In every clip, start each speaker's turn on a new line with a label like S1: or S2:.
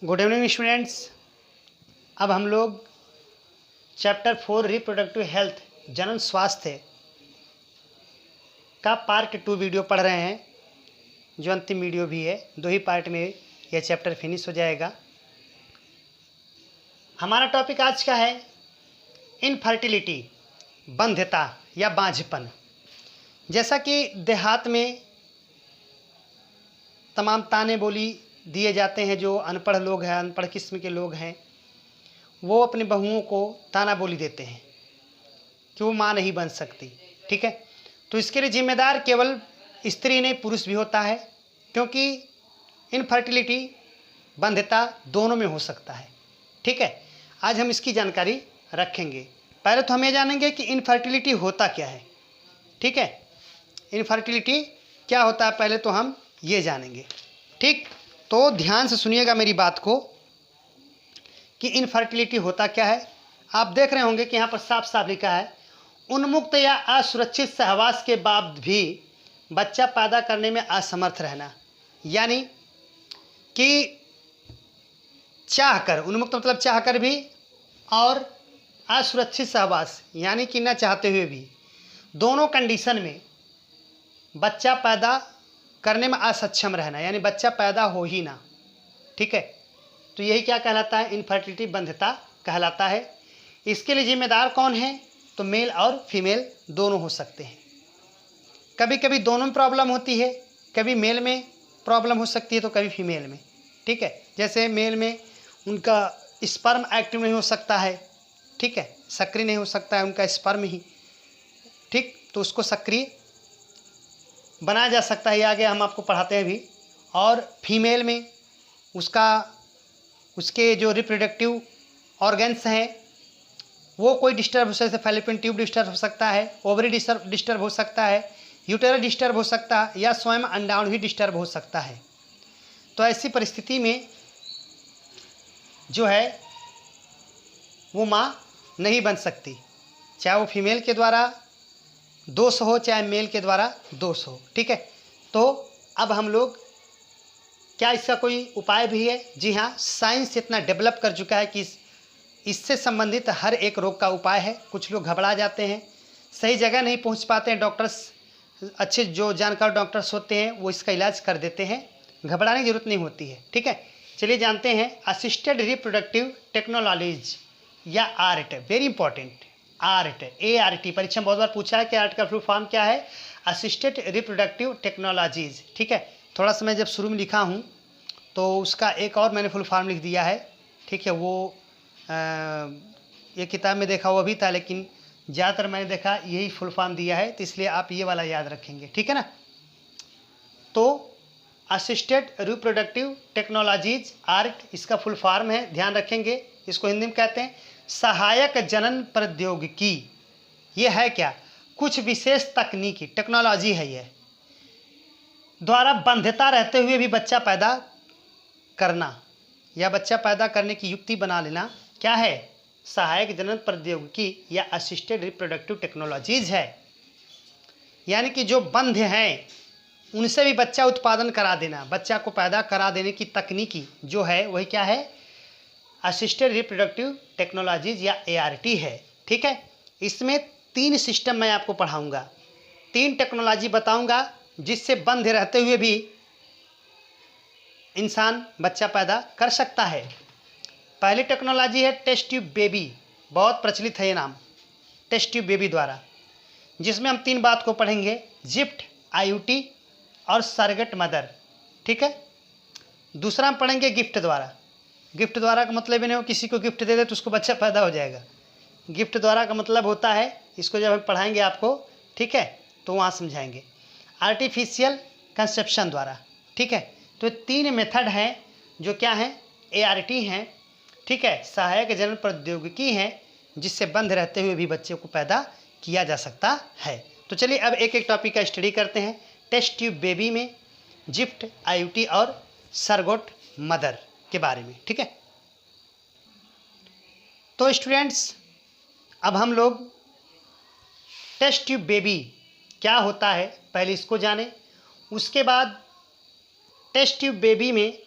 S1: Good evening students. अब हम लोग चैप्टर 4 रिप्रोडक्टिव हेल्थ जनन स्वास्थ्य का पार्ट 2 वीडियो पढ़ रहे हैं, जो अंतिम वीडियो भी है। 2 ही पार्ट में यह चैप्टर फिनिश हो जाएगा। हमारा टॉपिक आज का है इनफर्टिलिटी, बंध्यता या बांझपन। जैसा कि देहात में तमाम ताने बोली दिए जाते हैं, जो अनपढ़ लोग हैं, अनपढ़ किस्म के लोग हैं, वो अपने बहुओं को ताना बोली देते हैं कि वो माँ नहीं बन सकती। ठीक है, तो इसके लिए जिम्मेदार केवल स्त्री नहीं, पुरुष भी होता है, क्योंकि इनफर्टिलिटी, बंध्यता दोनों में हो सकता है। ठीक है, आज हम इसकी जानकारी रखेंगे। पहले तो हम ये जानेंगे कि इनफर्टिलिटी होता क्या है। ठीक है, इनफर्टिलिटी क्या होता है पहले तो हम ये जानेंगे। ठीक, तो ध्यान से सुनिएगा मेरी बात को कि इनफर्टिलिटी होता क्या है। आप देख रहे होंगे कि यहाँ पर साफ साफ लिखा है, उन्मुक्त या असुरक्षित सहवास के बाद भी बच्चा पैदा करने में असमर्थ रहना। यानी कि चाहकर, उन्मुक्त मतलब चाहकर भी, और असुरक्षित सहवास यानी कि न चाहते हुए भी, दोनों कंडीशन में बच्चा पैदा करने में असक्षम रहना, यानी बच्चा पैदा हो ही ना। ठीक है, तो यही क्या कहलाता है? इनफर्टिलिटी, बंध्यता कहलाता है। इसके लिए जिम्मेदार कौन है? तो मेल और फीमेल दोनों हो सकते हैं। कभी कभी दोनों में प्रॉब्लम होती है, कभी मेल में प्रॉब्लम हो सकती है तो कभी फीमेल में। ठीक है, जैसे मेल में उनका स्पर्म एक्टिव नहीं हो सकता है। ठीक है, सक्रिय नहीं हो सकता है उनका स्पर्म ही। ठीक, तो उसको सक्रिय बनाया जा सकता है, ये आगे हम आपको पढ़ाते हैं अभी। और फीमेल में उसके जो रिप्रोडक्टिव ऑर्गन्स हैं वो कोई डिस्टर्ब हो सकता है। फैलोपियन ट्यूब डिस्टर्ब हो सकता है, ओवरी डिस्टर्ब हो सकता है, यूटेरस डिस्टर्ब हो सकता है, या स्वयं अंडाणु ही डिस्टर्ब हो सकता है। तो ऐसी परिस्थिति में जो है वो माँ नहीं बन सकती, चाहे वो फीमेल के द्वारा दोष हो चाहे मेल के द्वारा दोष हो। ठीक है, तो अब हम लोग, क्या इसका कोई उपाय भी है? जी हाँ, साइंस इतना डेवलप कर चुका है कि इससे संबंधित हर एक रोग का उपाय है। कुछ लोग घबरा जाते हैं, सही जगह नहीं पहुंच पाते हैं। डॉक्टर्स, अच्छे जो जानकार डॉक्टर्स होते हैं वो इसका इलाज कर देते हैं, घबराने की जरूरत नहीं होती है। ठीक है, चलिए जानते हैं असिस्टेड रिप्रोडक्टिव टेक्नोलॉजीज या art. Very important, art, ART। परीक्षा में बहुत बार पूछा है कि आर्ट का फुल फॉर्म क्या है? Assisted reproductive technologies. ठीक है, थोड़ा सा मैं जब शुरू में लिखा हूँ तो उसका एक और मैंने फुल फॉर्म लिख दिया है। ठीक है, वो ये किताब में देखा हुआ भी था, लेकिन ज़्यादातर मैंने देखा यही फुल फॉर्म दिया है, तो इसलिए आप ये वाला याद रखेंगे। ठीक है ना, तो असिस्टेड रिप्रोडक्टिव टेक्नोलॉजीज आर्ट इसका फुल फॉर्म है, ध्यान रखेंगे। इसको हिंदी में कहते हैं सहायक जनन प्रौद्योगिकी। ये है क्या? कुछ विशेष तकनीकी टेक्नोलॉजी है ये, द्वारा बंध्यता रहते हुए भी बच्चा पैदा करना या बच्चा पैदा करने की युक्ति बना लेना। क्या है? सहायक जनन प्रौद्योगिकी या असिस्टेड रिप्रोडक्टिव टेक्नोलॉजीज है। यानी कि जो बंध्य हैं उनसे भी बच्चा उत्पादन करा देना, बच्चा को पैदा करा देने की तकनीकी जो है वही क्या है? असिस्टेड रिप्रोडक्टिव टेक्नोलॉजीज या ART है। ठीक है, इसमें 3 सिस्टम मैं आपको पढ़ाऊंगा, 3 टेक्नोलॉजी बताऊंगा जिससे बंधे रहते हुए भी इंसान बच्चा पैदा कर सकता है। पहली टेक्नोलॉजी है टेस्ट ट्यूब बेबी, बहुत प्रचलित है ये नाम, टेस्ट ट्यूब बेबी द्वारा, जिसमें हम 3 बात को पढ़ेंगे, जिफ्ट, IUT और सरगट मदर। ठीक है, दूसरा हम पढ़ेंगे गिफ्ट द्वारा। गिफ्ट द्वारा का मतलब ये नहीं हो किसी को गिफ्ट दे दे तो उसको बच्चा पैदा हो जाएगा। गिफ्ट द्वारा का मतलब होता है, इसको जब हम पढ़ाएंगे आपको, ठीक है, तो वहाँ समझाएंगे, आर्टिफिशियल कंसेप्शन द्वारा। ठीक है, तो 3 मेथड हैं जो क्या हैं? ART हैं। ठीक है, सहायक जनन प्रौद्योगिकी हैं जिससे बंध रहते हुए भी बच्चे को पैदा किया जा सकता है। तो चलिए अब एक एक टॉपिक का स्टडी करते हैं। टेस्ट ट्यूब बेबी में जिफ्ट, IUT और सरगोट मदर के बारे में। ठीक है, तो स्टूडेंट्स अब हम लोग टेस्ट ट्यूब बेबी क्या होता है पहले इसको जानें, उसके बाद टेस्ट ट्यूब बेबी में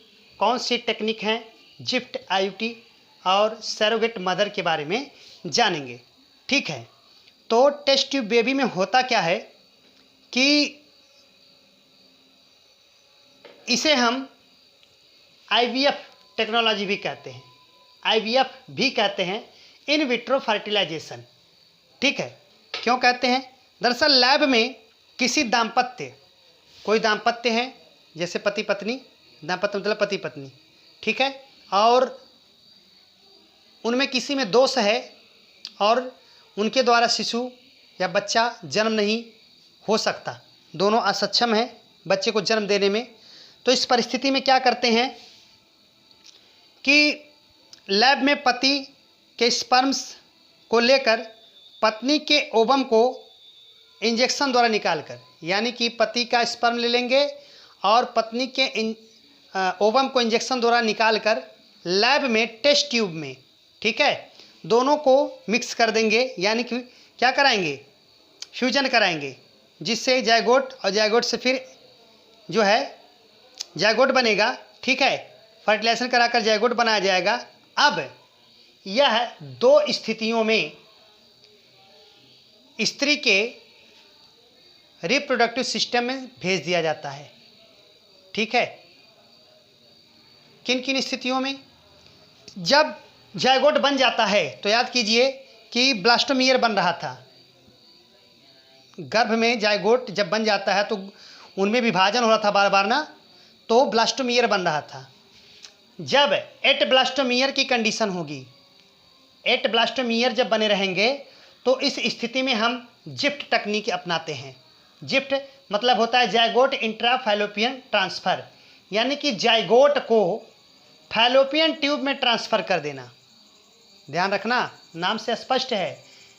S1: कौन सी टेक्निक हैं जिफ्ट, आईयूटी और सैरोगेट मदर के बारे में जानेंगे। ठीक है, तो टेस्ट ट्यूब बेबी में होता क्या है कि इसे हम आईवीएफ टेक्नोलॉजी भी कहते हैं, आईवीएफ भी कहते हैं, इन विट्रो फर्टिलाइजेशन। ठीक है, क्यों कहते हैं? दरअसल लैब में किसी दाम्पत्य, कोई दाम्पत्य है जैसे पति पत्नी, दाम्पत्य मतलब पति पत्नी, ठीक है, और उनमें किसी में दोष है और उनके द्वारा शिशु या बच्चा जन्म नहीं हो सकता, दोनों असक्षम हैं बच्चे को जन्म देने में। तो इस परिस्थिति में क्या करते हैं कि लैब में पति के स्पर्म्स को लेकर पत्नी के ओवम को इंजेक्शन द्वारा निकालकर, यानी कि पति का स्पर्म ले लेंगे और पत्नी के ओवम को इंजेक्शन द्वारा निकालकर लैब में टेस्ट ट्यूब में, ठीक है, दोनों को मिक्स कर देंगे, यानी कि क्या कराएंगे? फ्यूजन कराएंगे, जिससे जायगोट और जायगोट से फिर जो है जायगोट बनेगा। ठीक है, फर्टिलाइजेशन कराकर जायगोट बनाया जाएगा। अब यह दो स्थितियों में स्त्री के रिप्रोडक्टिव सिस्टम में भेज दिया जाता है। ठीक है, किन किन स्थितियों में? जब जायगोट बन जाता है तो याद कीजिए कि ब्लास्टोमियर बन रहा था, गर्भ में जायगोट जब बन जाता है तो उनमें विभाजन हो रहा था बार बार ना, तो ब्लास्टोमियर बन रहा था। जब 8 ब्लास्टोमियर की कंडीशन होगी, 8 ब्लास्टोमियर जब बने रहेंगे तो इस स्थिति में हम जिफ्ट तकनीक अपनाते हैं। जिफ्ट मतलब होता है जायगोट इंट्रा फैलोपियन ट्रांसफ़र, यानी कि जायगोट को फैलोपियन ट्यूब में ट्रांसफ़र कर देना। ध्यान रखना, नाम से स्पष्ट है,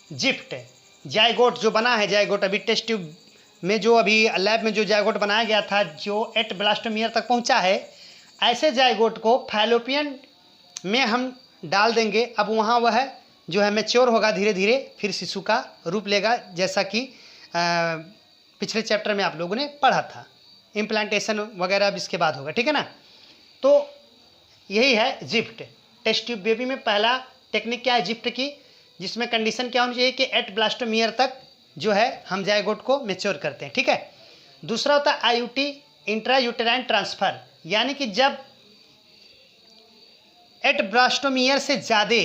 S1: जिफ्ट। जायगोट जो बना है, जायगोट अभी टेस्ट ट्यूब में जो अभी लैब में जो जायगोट बनाया गया था, जो 8 ब्लास्टोमियर तक पहुंचा है, ऐसे जायगोट को फैलोपियन में हम डाल देंगे। अब वहाँ वह जो है मैच्योर होगा, धीरे धीरे फिर शिशु का रूप लेगा, जैसा कि पिछले चैप्टर में आप लोगों ने पढ़ा था। इम्प्लांटेशन वगैरह अब इसके बाद होगा। ठीक है ना, तो यही है जिफ्ट। टेस्ट ट्यूब बेबी में पहला टेक्निक क्या है जिफ्ट की, जिसमें कंडीशन क्या होनी चाहिए कि 8 ब्लास्टोमियर तक जो है हम जायगोट को मैच्योर करते हैं। ठीक है, दूसरा होता है आईयूटी इंट्रा यूटेराइन ट्रांसफ़र, यानी कि जब 8 ब्लास्टोमियर से ज़्यादा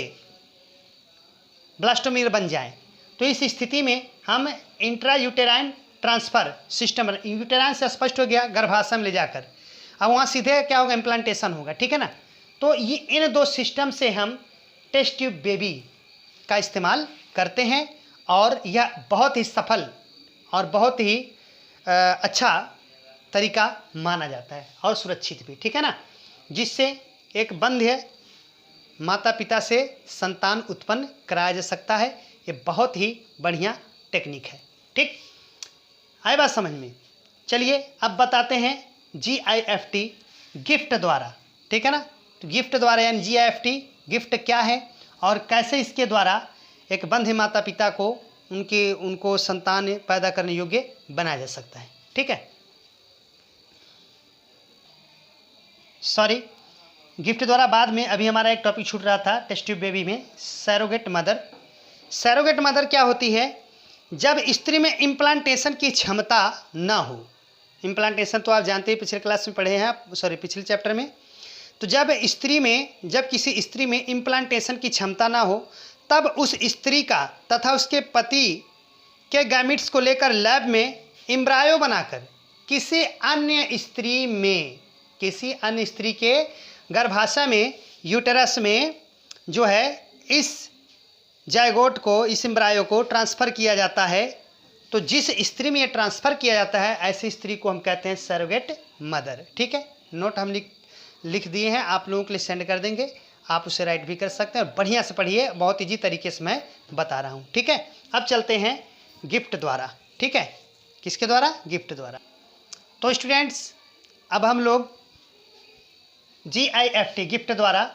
S1: ब्लास्टोमियर बन जाएं तो इस स्थिति में हम intra uterine transfer system, uterine से स्पष्ट हो गया, गर्भाशय में ले जाकर, अब वहाँ सीधे क्या होगा? इम्प्लांटेशन होगा। ठीक है ना, तो ये इन दो सिस्टम से हम टेस्ट ट्यूब बेबी का इस्तेमाल करते हैं और यह बहुत ही सफल और बहुत ही अच्छा तरीका माना जाता है और सुरक्षित भी। ठीक है ना, जिससे एक बंध्य माता पिता से संतान उत्पन्न कराया जा सकता है। ये बहुत ही बढ़िया टेक्निक है। ठीक, आए बात समझ में? चलिए अब बताते हैं GIFT गिफ्ट द्वारा। ठीक है ना, तो गिफ्ट द्वारा यानी GIFT गिफ्ट क्या है और कैसे इसके द्वारा एक बंध्य माता पिता को उनको संतान पैदा करने योग्य बनाया जा सकता है। ठीक है, सॉरी, गिफ्ट द्वारा बाद में अभी हमारा एक टॉपिक छूट रहा था टेस्ट ट्यूब बेबी में, सैरोगेट मदर। सैरोगेट मदर क्या होती है? जब स्त्री में इम्प्लांटेशन की क्षमता ना हो। इम्प्लांटेशन तो आप जानते हैं, पिछले क्लास में पढ़े हैं आप, सॉरी पिछले चैप्टर में। तो जब किसी स्त्री में इम्प्लांटेशन की क्षमता ना हो, तब उस स्त्री का तथा उसके पति के गैमिट्स को लेकर लैब में एम्ब्रायो बनाकर किसी अन्य स्त्री के गर्भाशय में, यूटेरस में जो है इस जायगोट को, इस एम्ब्रायो को ट्रांसफ़र किया जाता है। तो जिस स्त्री में ये ट्रांसफ़र किया जाता है, ऐसी स्त्री को हम कहते हैं सैरोगेट मदर। ठीक है, नोट हम लिख दिए हैं, आप लोगों के लिए सेंड कर देंगे, आप उसे राइट भी कर सकते हैं और बढ़िया से पढ़िए, बहुत ईजी तरीके से मैं बता रहा हूँ। ठीक है, अब चलते हैं गिफ्ट द्वारा। ठीक है, किसके द्वारा? गिफ्ट द्वारा। तो स्टूडेंट्स अब हम लोग GIFT गिफ्ट द्वारा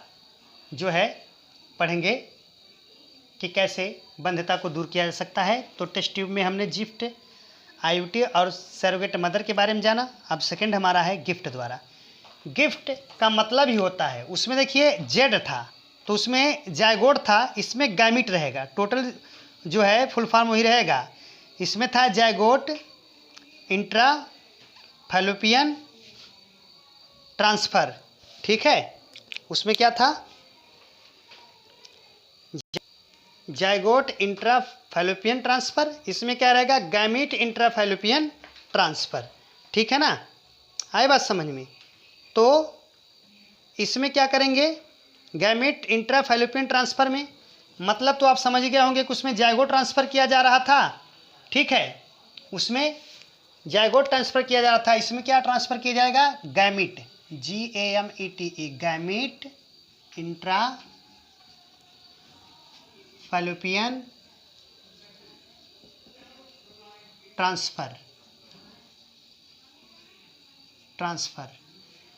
S1: जो है पढ़ेंगे कि कैसे बंध्यता को दूर किया जा सकता है। तो टेस्ट ट्यूब में हमने जिफ्ट, आईयूटी और सैरोगेट मदर के बारे में जाना। अब सेकंड हमारा है गिफ्ट द्वारा। गिफ्ट का मतलब ही होता है, उसमें देखिए जेड था तो उसमें जायगोट था, इसमें गैमिट रहेगा, टोटल जो है फुल फॉर्म वही रहेगा। इसमें था जायगोट इंट्रा फैलोपियन ट्रांसफ़र, ठीक है। उसमें क्या था, जायगोट इंट्रा फैलोपियन ट्रांसफ़र, इसमें क्या रहेगा, गैमिट इंट्रा फैलोपियन ट्रांसफ़र, ठीक है ना। आए बात समझ में। तो इसमें क्या करेंगे, गैमिट इंट्रा फैलोपियन ट्रांसफ़र में मतलब तो आप समझ गए होंगे कि उसमें जायगोट ट्रांसफ़र किया जा रहा था, ठीक है, उसमें जायगोट ट्रांसफ़र किया जा रहा था। इसमें क्या ट्रांसफ़र किया जाएगा, gamete, GAMETE, gamete intra fallopian transfer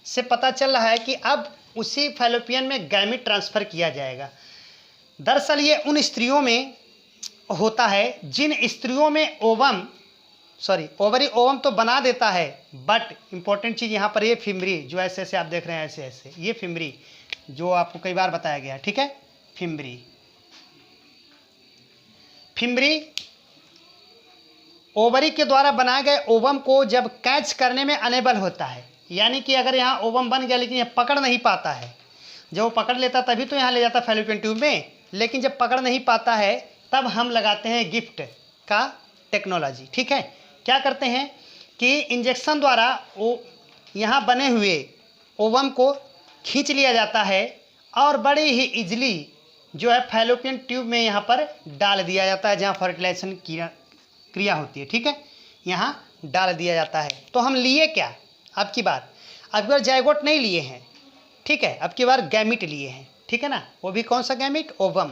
S1: से पता चल रहा है कि अब उसी फैलोपियन में गैमिट ट्रांसफ़र किया जाएगा। दरअसल ये उन स्त्रियों में होता है जिन स्त्रियों में ओवरी ओवम तो बना देता है, बट इंपॉर्टेंट चीज़ यहाँ पर ये फिम्बरी, जो ऐसे ऐसे आप देख रहे हैं, ऐसे ऐसे ये फिम्बरी जो आपको कई बार बताया गया, ठीक है। फिम्बरी ओवरी के द्वारा बनाए गए ओवम को जब कैच करने में अनेबल होता है, यानी कि अगर यहाँ ओवम बन गया लेकिन यह पकड़ नहीं पाता है, जब वो पकड़ लेता तभी तो यहाँ ले जाता फैलोपियन ट्यूब में, लेकिन जब पकड़ नहीं पाता है तब हम लगाते हैं गिफ्ट का टेक्नोलॉजी, ठीक है। क्या करते हैं कि इंजेक्शन द्वारा वो यहाँ बने हुए ओवम को खींच लिया जाता है और बड़े ही इजली जो है फैलोपियन ट्यूब में यहाँ पर डाल दिया जाता है, जहाँ फर्टिलाइजेशन क्रिया होती है, ठीक है, यहाँ डाल दिया जाता है। तो हम लिए क्या, अब की बार जायगोट नहीं लिए हैं, ठीक है, अब की बार गैमिट लिए हैं, ठीक है ना। वो भी कौन सा गैमिट, ओवम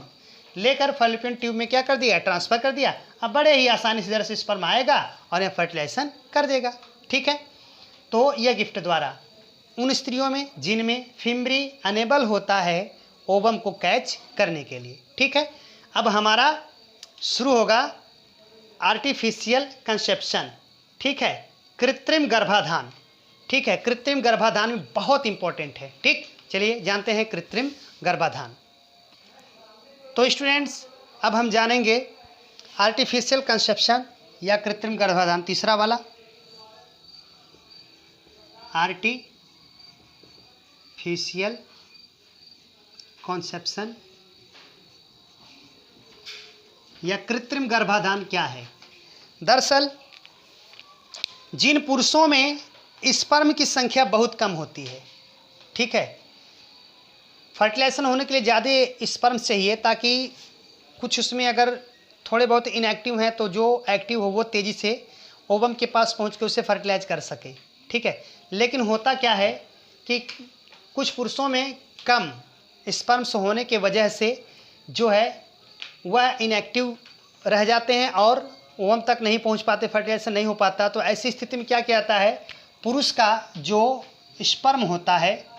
S1: लेकर फैलोपियन ट्यूब में क्या कर दिया, ट्रांसफ़र कर दिया। अब बड़े ही आसानी से इधर से स्पर्म आएगा और यह फर्टिलाइजेशन कर देगा, ठीक है। तो यह गिफ्ट द्वारा उन स्त्रियों में जिनमें फिम्बरी अनेबल होता है ओवम को कैच करने के लिए, ठीक है। अब हमारा शुरू होगा आर्टिफिशियल कंसेप्शन, ठीक है, कृत्रिम गर्भाधान, ठीक है। कृत्रिम गर्भाधान में बहुत इंपॉर्टेंट है, ठीक। चलिए जानते हैं कृत्रिम गर्भाधान। तो स्टूडेंट्स अब हम जानेंगे आर्टिफिशियल कंसेप्शन या कृत्रिम गर्भाधान, तीसरा वाला आर्टिफिशियल कॉन्सेप्शन या कृत्रिम गर्भाधान क्या है। दरअसल जिन पुरुषों में स्पर्म की संख्या बहुत कम होती है, ठीक है, फर्टिलाइजेशन होने के लिए ज़्यादा स्पर्म चाहिए ताकि कुछ उसमें अगर थोड़े बहुत इनएक्टिव हैं तो जो एक्टिव हो वो तेज़ी से ओवम के पास पहुंच के उसे फर्टिलाइज कर सके, ठीक है। लेकिन होता क्या है कि कुछ पुरुषों में कम स्पर्म्स होने के वजह से जो है वह इनएक्टिव रह जाते हैं और ओवम तक नहीं पहुंच पाते, फर्टिलाइजेशन नहीं हो पाता। तो ऐसी स्थिति में क्या किया जाता है, पुरुष का जो स्पर्म होता है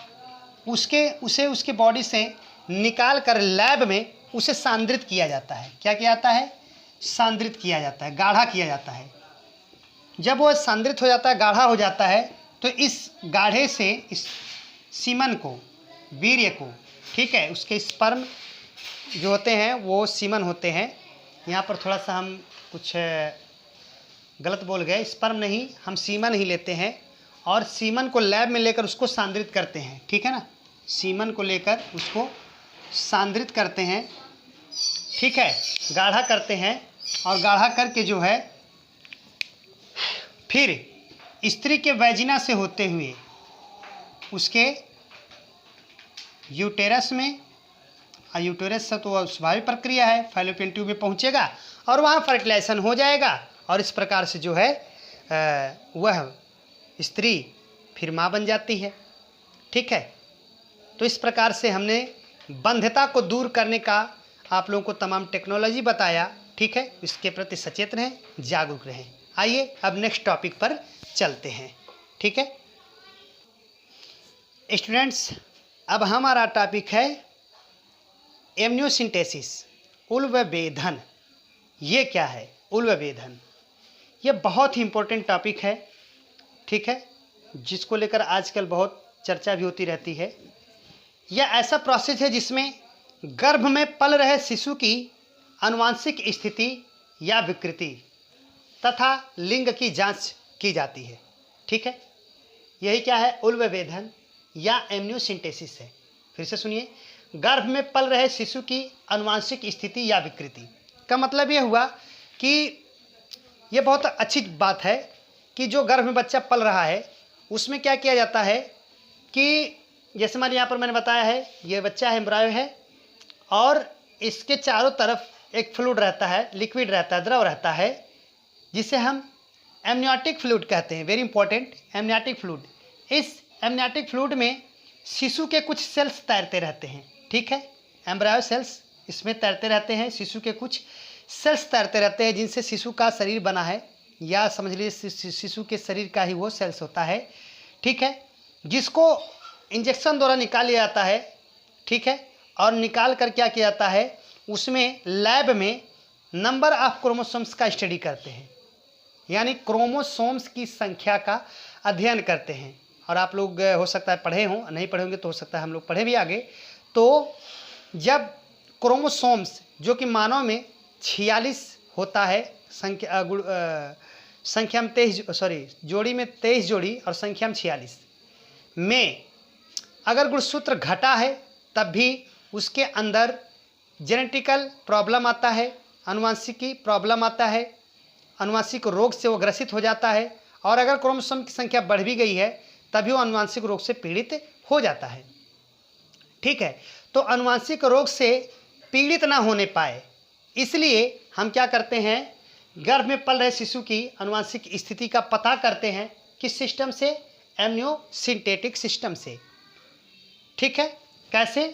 S1: उसे उसके बॉडी से निकाल कर लैब में उसे सांद्रित किया जाता है। क्या किया जाता है, सांद्रित किया जाता है, गाढ़ा किया जाता है। जब वो सांद्रित हो जाता है, गाढ़ा हो जाता है, तो इस गाढ़े से इस सीमन को, वीर्य को, ठीक है, उसके स्पर्म जो होते हैं वो सीमन होते हैं। यहाँ पर थोड़ा सा हम कुछ गलत बोल गए, स्पर्म नहीं, हम सीमन ही लेते हैं और सीमन को लैब में लेकर उसको सांद्रित करते हैं, ठीक है ना। सीमन को लेकर उसको सांद्रित करते हैं, ठीक है, गाढ़ा करते हैं और गाढ़ा करके जो है फिर स्त्री के वैजिना से होते हुए उसके यूटेरस में, यूटेरस से तो स्वाभाविक प्रक्रिया है, फैलोपियन ट्यूब में पहुंचेगा और वहाँ फर्टिलाइजेशन हो जाएगा और इस प्रकार से जो है वह स्त्री फिर माँ बन जाती है, ठीक है। तो इस प्रकार से हमने बंध्यता को दूर करने का आप लोगों को तमाम टेक्नोलॉजी बताया, ठीक है। इसके प्रति सचेत रहें, जागरूक रहें। आइए अब नेक्स्ट टॉपिक पर चलते हैं, ठीक है स्टूडेंट्स। अब हमारा टॉपिक है एमनियोसिंथेसिस, उल्व वेधन। ये क्या है उल्व वेधन, ये बहुत ही इम्पोर्टेंट टॉपिक है, ठीक है, जिसको लेकर आजकल बहुत चर्चा भी होती रहती है। यह ऐसा प्रोसेस है जिसमें गर्भ में पल रहे शिशु की आनुवांशिक स्थिति या विकृति तथा लिंग की जांच की जाती है। ठीक है, यही क्या है, उल्बेधन या एम्नियोसिंटेसिस है। फिर से सुनिए, गर्भ में पल रहे शिशु की आनुवांशिक स्थिति या विकृति का मतलब यह हुआ कि यह बहुत अच्छी बात है कि जो गर्भ में बच्चा पल रहा है उसमें क्या किया जाता है कि जैसे मान यहाँ पर मैंने बताया है, ये बच्चा है, एम्ब्रायो है, और इसके चारों तरफ एक फ्लूइड रहता है, लिक्विड रहता है, द्रव रहता है, जिसे हम एमनियोटिक फ्लूइड कहते हैं। Very important, amniotic fluid. इस एमनियोटिक फ्लूइड में शिशु के कुछ सेल्स तैरते रहते हैं। ठीक है, एम्ब्रायो सेल्स इसमें तैरते रहते हैं, शिशु के कुछ सेल्स तैरते रहते हैं जिनसे शिशु का शरीर बना है, या समझ लीजिए शिशु के शरीर का ही वो सेल्स होता है। ठीक है, जिसको इंजेक्शन द्वारा निकाल लिया जाता है। ठीक है, और निकाल कर क्या किया जाता है, उसमें लैब में नंबर ऑफ क्रोमोसोम्स का स्टडी करते हैं, यानी क्रोमोसोम्स की संख्या का अध्ययन करते हैं। और आप लोग हो सकता है पढ़े हों, नहीं पढ़े होंगे तो हो सकता है हम लोग पढ़े भी आगे। तो जब क्रोमोसोम्स, जो कि मानव में 46 होता है, संख्या में 23, जोड़ी में 23 जोड़ी और संख्या में 46 में अगर गुणसूत्र घटा है तब भी उसके अंदर जेनेटिकल प्रॉब्लम आता है, आनुवंशिकी प्रॉब्लम आता है, आनुवंशिक रोग से वो ग्रसित हो जाता है। और अगर क्रोमोसोम की संख्या बढ़ भी गई है तभी वो आनुवंशिक रोग से पीड़ित हो जाता है। ठीक है, तो आनुवंशिक रोग से पीड़ित ना होने पाए इसलिए हम क्या करते हैं, गर्भ में पल रहे शिशु की आनुवंशिक स्थिति का पता करते हैं। किस सिस्टम से, एमनियोसिंटेटिक सिस्टम से। ठीक है, कैसे,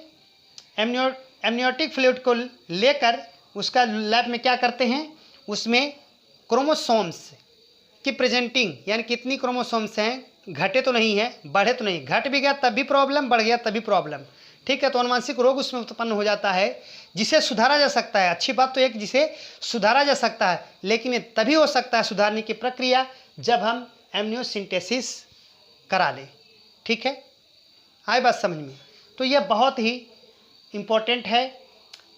S1: एमनियोटिक फ्लूइड को लेकर उसका लैब में क्या करते हैं, उसमें क्रोमोसोम्स की प्रेजेंटिंग, यानी कितनी क्रोमोसोम्स हैं, घटे तो नहीं है, बढ़े तो नहीं, घट भी गया तब भी प्रॉब्लम, बढ़ गया तब भी प्रॉब्लम। ठीक है, तो आनुवंशिक रोग उसमें उत्पन्न हो जाता है जिसे सुधारा जा सकता है। अच्छी बात तो एक, जिसे सुधारा जा सकता है, लेकिन ये तभी हो सकता है सुधारने की प्रक्रिया जब हम एमनियोसिंटेसिस करा लें। ठीक है, आए बात समझ में। तो यह बहुत ही इम्पोर्टेंट है।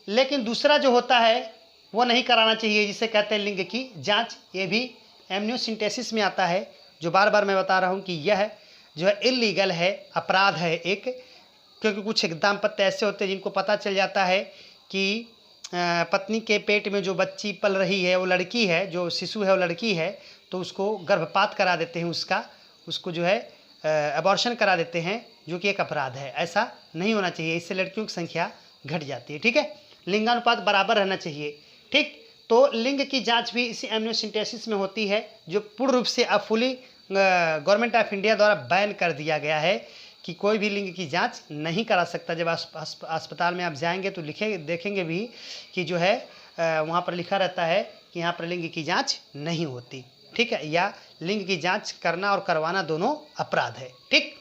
S1: लेकिन दूसरा जो होता है वो नहीं कराना चाहिए, जिसे कहते हैं लिंग की जांच। ये भी एमनियोसिंटेसिस में आता है, जो बार बार मैं बता रहा हूँ कि यह जो है इलीगल है, अपराध है एक। क्योंकि कुछ दाम्पत्य ऐसे होते हैं जिनको पता चल जाता है कि पत्नी के पेट में जो बच्ची पल रही है वो लड़की है, जो शिशु है वो लड़की है, तो उसको गर्भपात करा देते हैं, उसको जो है अबॉर्शन करा देते हैं, जो कि एक अपराध है। ऐसा नहीं होना चाहिए, इससे लड़कियों की संख्या घट जाती है। ठीक है, लिंगानुपात बराबर रहना चाहिए। ठीक, तो लिंग की जांच भी इसी एमनियोसिंटेसिस में होती है, जो पूर्ण रूप से अब फुली गवर्नमेंट ऑफ इंडिया द्वारा बैन कर दिया गया है कि कोई भी लिंग की जांच नहीं करा सकता। जब अस्पताल में आप जाएंगे तो देखेंगे भी कि जो है वहाँ पर लिखा रहता है कि यहाँ पर लिंग की जांच नहीं होती। ठीक है, या लिंग की जांच करना और करवाना दोनों अपराध है। ठीक,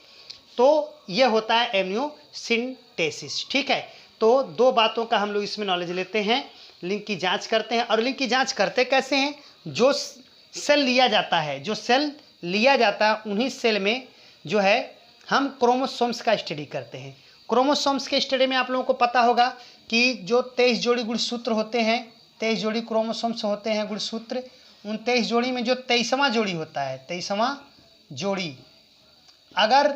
S1: तो यह होता है एमनियोसिंटेसिस। ठीक है, तो दो बातों का हम लोग इसमें नॉलेज लेते हैं। लिंग की जांच करते हैं, और लिंग की जांच करते कैसे हैं, जो सेल लिया जाता है, उन्हीं सेल में जो है हम क्रोमोसोम्स का स्टडी करते हैं। क्रोमोसोम्स के स्टडी में आप लोगों को पता होगा कि जो 23 जोड़ी गुणसूत्र होते हैं, 23 जोड़ी क्रोमोसोम्स होते हैं गुणसूत्र, उन 23 जोड़ी में जो 23वां जोड़ी होता है, 23वां जोड़ी अगर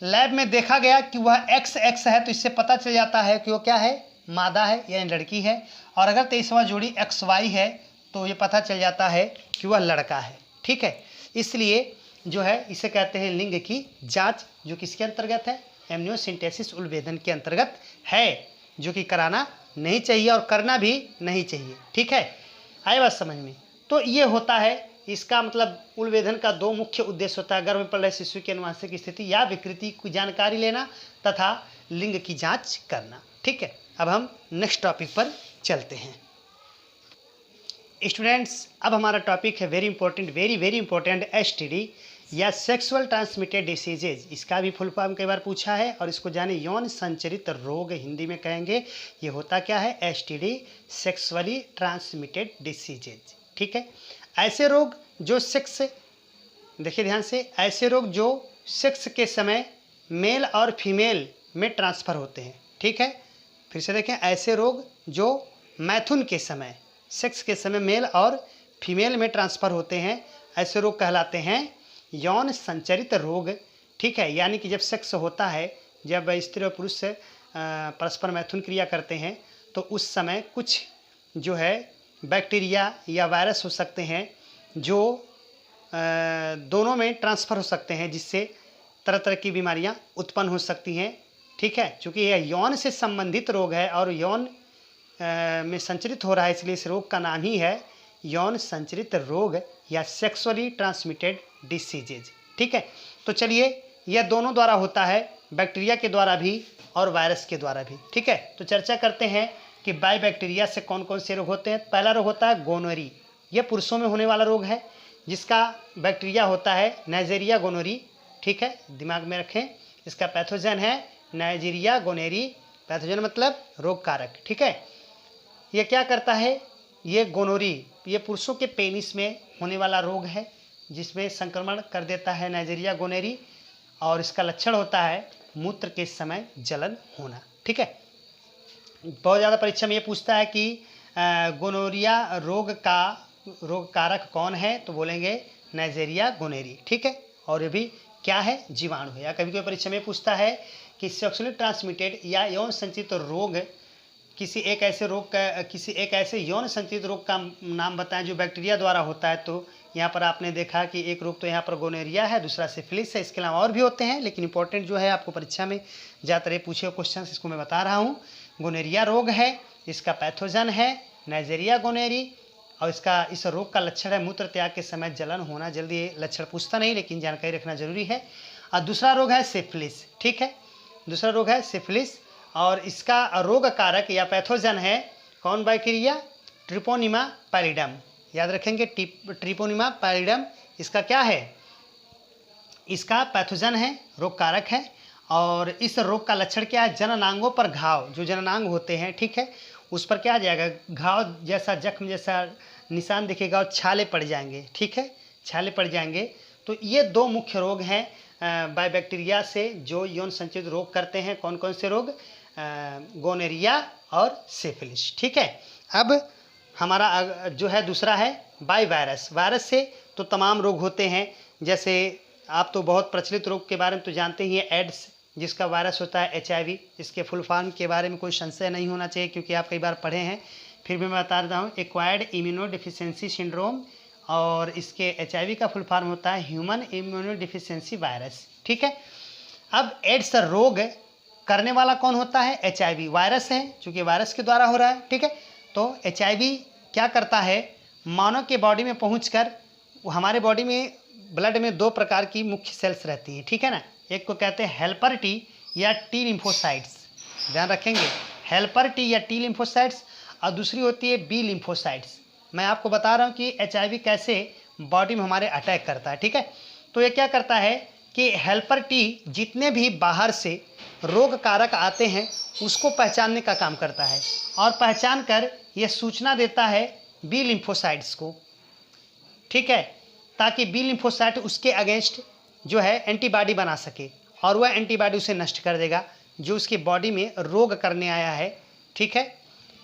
S1: लैब में देखा गया कि वह XX है तो इससे पता चल जाता है कि वो क्या है, मादा है यानी लड़की है। और अगर 23वां जोड़ी XY है तो ये पता चल जाता है कि वह लड़का है। ठीक है, इसलिए जो है इसे कहते हैं लिंग की जांच, जो किसके अंतर्गत है, एमनियोसिंटेसिस उल्बेधन के अंतर्गत है, जो कि कराना नहीं चाहिए और करना भी नहीं चाहिए। ठीक है, आई बात समझ में। तो ये होता है, इसका मतलब उल्बेधन का दो मुख्य उद्देश्य होता है, गर्भ में पल रहे शिशु की आनुवंशिक स्थिति या विकृति की जानकारी लेना तथा लिंग की जांच करना। ठीक है, अब हम नेक्स्ट टॉपिक पर चलते हैं। स्टूडेंट्स, अब हमारा टॉपिक है वेरी इंपॉर्टेंट STD या सेक्सुअल ट्रांसमिटेड डिसीजेज। इसका भी फुल फॉर्म कई बार पूछा है, और इसको जाने यौन संचरित रोग हिंदी में कहेंगे। ये होता क्या है, STD, सेक्सुअली ट्रांसमिटेड डिसीजेज। ठीक है, ऐसे रोग जो सेक्स, देखिए ध्यान से, ऐसे रोग जो सेक्स के समय मेल और फीमेल में ट्रांसफ़र होते हैं। ठीक है, फिर से देखें, ऐसे रोग जो मैथुन के समय, सेक्स के समय मेल और फीमेल में ट्रांसफ़र होते हैं, ऐसे रोग कहलाते हैं यौन संचरित रोग। ठीक है, यानी कि जब सेक्स होता है, जब स्त्री और पुरुष से परस्पर मैथुन क्रिया करते हैं, तो उस समय कुछ जो है बैक्टीरिया या वायरस हो सकते हैं जो दोनों में ट्रांसफ़र हो सकते हैं, जिससे तरह तरह की बीमारियां उत्पन्न हो सकती हैं। ठीक है, चूँकि यह यौन से संबंधित रोग है और यौन में संचरित हो रहा है, इसलिए इस रोग का नाम ही है यौन संचरित रोग या सेक्सुअली ट्रांसमिटेड डिसीजेज। ठीक है, तो चलिए, यह दोनों द्वारा होता है, बैक्टीरिया के द्वारा भी और वायरस के द्वारा भी। ठीक है, तो चर्चा करते हैं कि बाय बैक्टीरिया से कौन कौन से रोग होते हैं। पहला रोग होता है गोनोरी। यह पुरुषों में होने वाला रोग है, जिसका बैक्टीरिया होता है नाइजीरिया गोनोरी। ठीक है, दिमाग में रखें, इसका पैथोजन है नाइजीरिया गोनेरी। पैथोजन मतलब रोग कारक। ठीक है, ये क्या करता है, ये गोनोरी, ये पुरुषों के पेनिस में होने वाला रोग है, जिसमें संक्रमण कर देता है नाइजीरिया गोनेरी, और इसका लक्षण होता है मूत्र के समय जलन होना। ठीक है, बहुत ज़्यादा परीक्षा में ये पूछता है कि गोनोरिया रोग का रोग कारक कौन है, तो बोलेंगे नाइजीरिया गोनेरी। ठीक है, और ये भी क्या है, जीवाणु है। या कभी कोई परीक्षा में पूछता है कि सेक्सुअली ट्रांसमिटेड या यौन संचित रोग, किसी एक ऐसे यौन संचित रोग का नाम बताएं जो बैक्टीरिया द्वारा होता है। तो यहाँ पर आपने देखा कि एक रोग तो यहाँ पर गोनेरिया है, दूसरा सिफिलिस है, इसके अलावा और भी होते हैं, लेकिन इंपॉर्टेंट जो है आपको परीक्षा में ज़्यादातर पूछे क्वेश्चन, इसको मैं बता रहा हूँ। गोनेरिया रोग है, इसका पैथोजन है नाइजीरिया गोनेरी, और इस रोग का लक्षण है मूत्र त्याग के समय जलन होना। जल्दी ये लक्षण पूछता नहीं, लेकिन जानकारी रखना जरूरी है। और दूसरा रोग है सिफिलिस। ठीक है, दूसरा रोग है सिफिलिस, और इसका रोग कारक या पैथोजन है कौन बैक्टीरिया, ट्रिपोनिमा पैलिडम। याद रखेंगे, ट्रिपोनिमा पैलिडम इसका क्या है, इसका पैथोजन है, रोग कारक है। और इस रोग का लक्षण क्या है, जननांगों पर घाव, जो जननांग होते हैं, ठीक है, उस पर क्या आ जाएगा, घाव जैसा, जख्म जैसा निशान दिखेगा और छाले पड़ जाएंगे। ठीक है, छाले पड़ जाएंगे। तो ये दो मुख्य रोग हैं बाय बैक्टीरिया से जो यौन संचित रोग करते हैं। कौन कौन से रोग, गोनेरिया और सिफिलिस। ठीक है, अब हमारा जो है दूसरा है बाय वायरस। वायरस से तो तमाम रोग होते हैं, जैसे आप तो बहुत प्रचलित रोग के बारे में तो जानते ही हैं, एड्स, जिसका वायरस होता है HIV। इसके फुल फॉर्म के बारे में कोई संशय नहीं होना चाहिए, क्योंकि आप कई बार पढ़े हैं, फिर भी मैं बता देता हूँ, एक्वायर्ड इम्यूनो डिफिशियंसी सिंड्रोम, और इसके HIV का फुल फॉर्म होता है ह्यूमन इम्यूनो डिफिशियंसी वायरस। ठीक है, अब एड्स रोग करने वाला कौन होता है, HIV, वायरस है, चूँकि वायरस के द्वारा हो रहा है। ठीक है, तो HIV क्या करता है, मानव के बॉडी में पहुँचकर, हमारे बॉडी में ब्लड में दो प्रकार की मुख्य सेल्स रहती हैं। ठीक है ना, एक को कहते हैं हेल्पर टी या टी लिम्फोसाइट्स, ध्यान रखेंगे, हेल्पर टी या टी लिम्फोसाइट्स, और दूसरी होती है बी लिम्फोसाइट्स। मैं आपको बता रहा हूँ कि HIV कैसे बॉडी में हमारे अटैक करता है। ठीक है, तो ये क्या करता है कि हेल्पर टी जितने भी बाहर से रोग कारक आते हैं उसको पहचानने का काम करता है, और पहचान कर यह सूचना देता है बी लिम्फोसाइट्स को। ठीक है, ताकि बी लिम्फोसाइट उसके अगेंस्ट जो है एंटीबॉडी बना सके, और वह एंटीबॉडी उसे नष्ट कर देगा जो उसकी बॉडी में रोग करने आया है। ठीक है,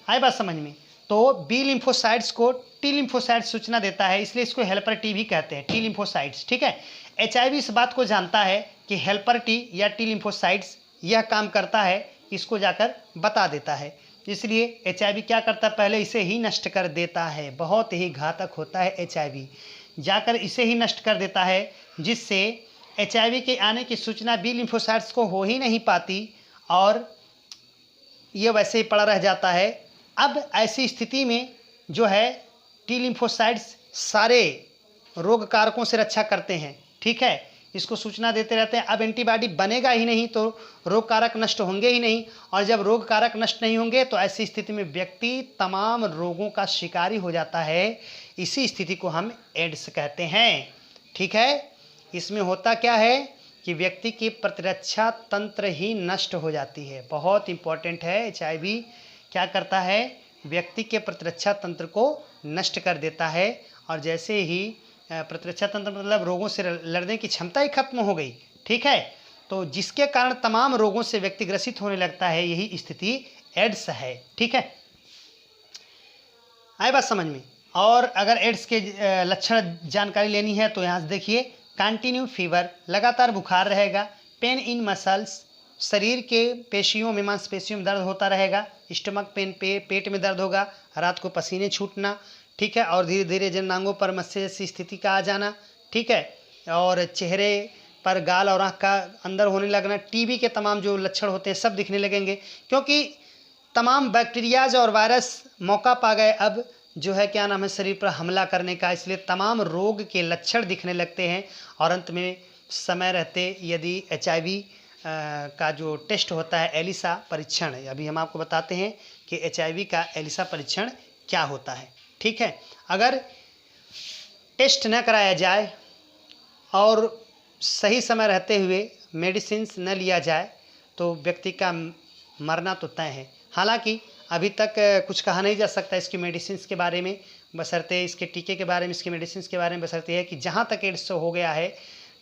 S1: आई बात समझ में। तो बी लिम्फोसाइट्स को टी लिम्फोसाइट्स सूचना देता है, इसलिए इसको हेल्पर टी भी कहते हैं, टी लिम्फोसाइट्स। ठीक है, HIV इस बात को जानता है कि हेल्पर टी या टी लिम्फोसाइट्स यह काम करता है, इसको जाकर बता देता है, इसलिए HIV क्या करता है, पहले इसे ही नष्ट कर देता है। बहुत ही घातक होता है HIV, जाकर इसे ही नष्ट कर देता है, जिससे HIV के आने की सूचना बी लिम्फोसाइट्स को हो ही नहीं पाती, और ये वैसे ही पड़ा रह जाता है। अब ऐसी स्थिति में जो है टी लिम्फोसाइट्स सारे रोग कारकों से रक्षा करते हैं। ठीक है, इसको सूचना देते रहते हैं। अब एंटीबॉडी बनेगा ही नहीं तो रोग कारक नष्ट होंगे ही नहीं, और जब रोग कारक नष्ट नहीं होंगे तो ऐसी स्थिति में व्यक्ति तमाम रोगों का शिकारी हो जाता है। इसी स्थिति को हम एड्स कहते हैं। ठीक है, इसमें होता क्या है कि व्यक्ति की प्रतिरक्षा तंत्र ही नष्ट हो जाती है। बहुत इंपॉर्टेंट है, HIV क्या करता है, व्यक्ति के प्रतिरक्षा तंत्र को नष्ट कर देता है, और जैसे ही प्रतिरक्षा तंत्र मतलब रोगों से लड़ने की क्षमता ही खत्म हो गई। ठीक है, तो जिसके कारण तमाम रोगों से व्यक्ति ग्रसित होने लगता है, यही स्थिति एड्स है। ठीक है, आए बात समझ में। और अगर एड्स के लक्षण जानकारी लेनी है तो यहाँ से देखिए, कंटिन्यू फीवर, लगातार बुखार रहेगा, पेन इन मसल्स, शरीर के पेशियों में, मांसपेशियों में दर्द होता रहेगा, स्टमक पेन, पेट में दर्द होगा, रात को पसीने छूटना, ठीक है, और धीरे धीरे जननांगों पर मस्से जैसी स्थिति का आ जाना, ठीक है, और चेहरे पर गाल और आँख का अंदर होने लगना, टीबी के तमाम जो लक्षण होते हैं सब दिखने लगेंगे, क्योंकि तमाम बैक्टीरियाज और वायरस मौका पा गए अब जो है क्या नाम है शरीर पर हमला करने का, इसलिए तमाम रोग के लक्षण दिखने लगते हैं। और अंत में समय रहते यदि HIV का जो टेस्ट होता है एलिसा परीक्षण, अभी हम आपको बताते हैं कि HIV का एलिसा परीक्षण क्या होता है। ठीक है, अगर टेस्ट न कराया जाए और सही समय रहते हुए मेडिसिन न लिया जाए तो व्यक्ति का मरना तो तय है। हालांकि अभी तक कुछ कहा नहीं जा सकता इसकी मेडिसिन के बारे में, बशर्ते इसके टीके के बारे में, इसके मेडिसिन के बारे में, बशर्ते है कि जहाँ तक एड्स हो गया है,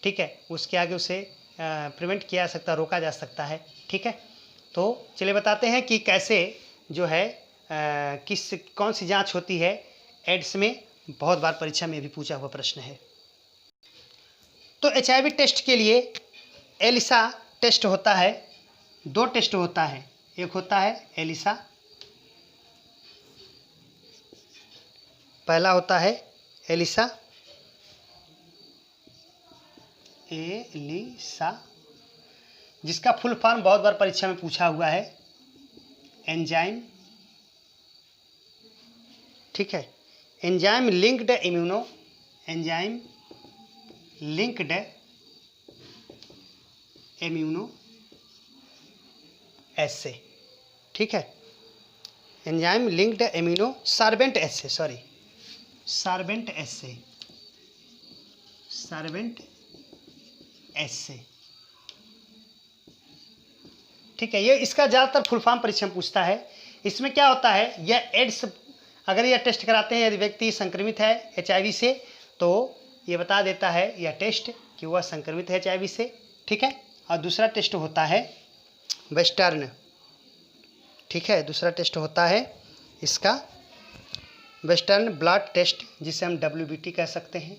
S1: ठीक है, उसके आगे उसे प्रिवेंट किया जा सकता, रोका जा सकता है। ठीक है, तो चलिए बताते हैं कि कैसे जो है कौन सी जांच होती है एड्स में। बहुत बार परीक्षा में भी पूछा हुआ प्रश्न है। तो HIV टेस्ट के लिए एलिसा टेस्ट होता है, 2 टेस्ट होता है, एक होता है एलिसा, पहला होता है एलिसा, जिसका फुल फॉर्म बहुत बार परीक्षा में पूछा हुआ है, एंजाइम, ठीक है, enzyme linked immuno, enzyme linked immuno assay, ठीक है, enzyme linked immuno sorbent assay, sorry sorbent assay, sorbent assay, ठीक है। ये इसका ज़्यादातर फुल फॉर्म परीक्षा में पूछता है। इसमें क्या होता है, यह एड्स अगर यह टेस्ट कराते हैं, यदि व्यक्ति संक्रमित है HIV से, तो ये बता देता है यह टेस्ट कि वह संक्रमित है HIV से, ठीक है। और दूसरा टेस्ट होता है वेस्टर्न, ठीक है, दूसरा टेस्ट होता है इसका वेस्टर्न ब्लड टेस्ट, जिसे हम WBT कह सकते हैं,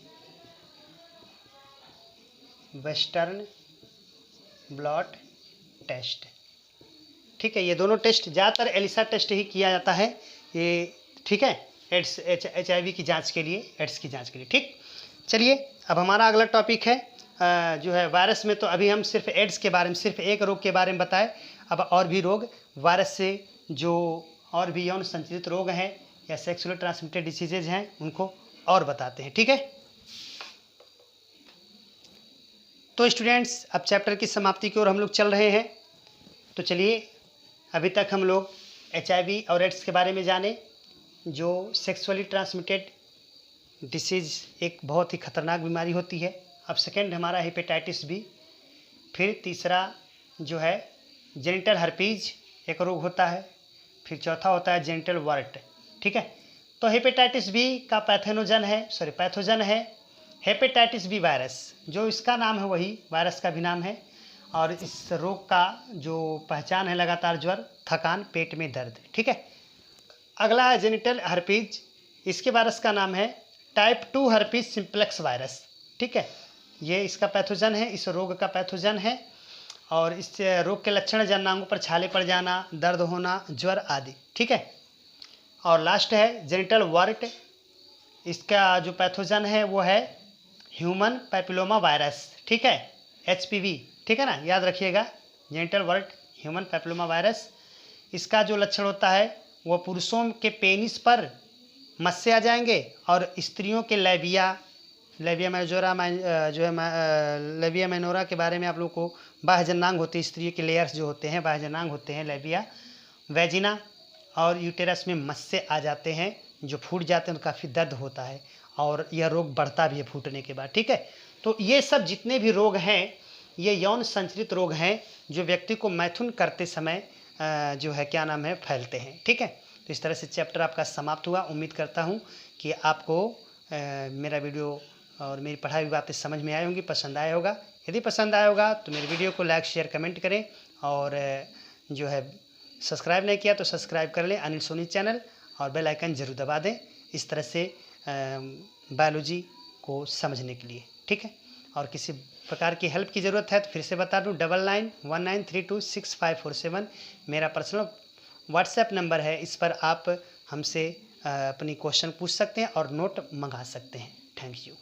S1: वेस्टर्न ब्लड टेस्ट, ठीक है। ये दोनों टेस्ट ज़्यादातर एलिसा टेस्ट ही किया जाता है ये, ठीक है, एड्स HIV की जांच के लिए, एड्स की जांच के लिए, ठीक। चलिए अब हमारा अगला टॉपिक है जो है वायरस में। तो अभी हम सिर्फ एड्स के बारे में, सिर्फ एक रोग के बारे में बताए, अब और भी रोग वायरस से जो और भी यौन संचारित रोग हैं या सेक्सुअली ट्रांसमिटेड डिसीजेज हैं उनको और बताते हैं, ठीक है। तो स्टूडेंट्स अब चैप्टर की समाप्ति की ओर हम लोग चल रहे हैं। तो चलिए अभी तक हम लोग HIV और एड्स के बारे में जाने, जो सेक्सुअली ट्रांसमिटेड डिसीज़ एक बहुत ही खतरनाक बीमारी होती है। अब सेकेंड हमारा हेपेटाइटिस बी, फिर तीसरा जो है जेनिटल हर्पीज एक रोग होता है, फिर चौथा होता है जेनिटल वार्ट, ठीक है। तो हेपेटाइटिस बी का पैथोजन है हेपेटाइटिस बी वायरस, जो इसका नाम है वही वायरस का भी नाम है। और इस रोग का जो पहचान है लगातार ज्वर, थकान, पेट में दर्द, ठीक है। अगला है जेनिटल हर्पीज, इसके वायरस का नाम है टाइप 2 हर्पीज सिंप्लेक्स वायरस, ठीक है। ये इसका पैथोजन है, इस रोग का पैथोजन है। और इस रोग के लक्षण जननांगों पर छाले पड़ जाना, दर्द होना, ज्वर आदि, ठीक है। और लास्ट है जेनिटल वार्ट, इसका जो पैथोजन है वो है ह्यूमन पैपिलोमा वायरस, ठीक है, HPV, ठीक है ना, याद रखिएगा, genital ward human papilloma virus. इसका जो लक्षण होता है वो पुरुषों के पेनिस पर मस्से आ जाएंगे और स्त्रियों के लेबिया मेजोरा जो है लेबिया मेनोरा के बारे में आप लोगों को, बाह्य जननांग होते हैं, स्त्रियों के लेयर्स जो होते हैं बाह्य जननांग होते हैं, लेबिया, वेजिना और यूटेरस में मस्से आ जाते हैं जो फूट जाते हैं, तो काफ़ी दर्द होता है और यह रोग बढ़ता भी है फूटने के बाद, ठीक है। तो ये सब जितने भी रोग हैं ये यौन संचरित रोग हैं जो व्यक्ति को मैथुन करते समय जो है क्या नाम है फैलते हैं, ठीक है। तो इस तरह से चैप्टर आपका समाप्त हुआ। उम्मीद करता हूँ कि आपको मेरा वीडियो और मेरी पढ़ाई हुई बातें समझ में आई होंगी, पसंद आया होगा। यदि पसंद आया होगा तो मेरे वीडियो को लाइक शेयर कमेंट करें, और जो है सब्सक्राइब नहीं किया तो सब्सक्राइब कर लें अनिल सोनी चैनल, और बेल आइकन ज़रूर दबा दें इस तरह से बायोलॉजी को समझने के लिए, ठीक है। और किसी प्रकार की हेल्प की ज़रूरत है तो फिर से बता दूं, 9919326547 मेरा पर्सनल व्हाट्सएप नंबर है। इस पर आप हमसे अपनी क्वेश्चन पूछ सकते हैं और नोट मंगा सकते हैं। Thank you.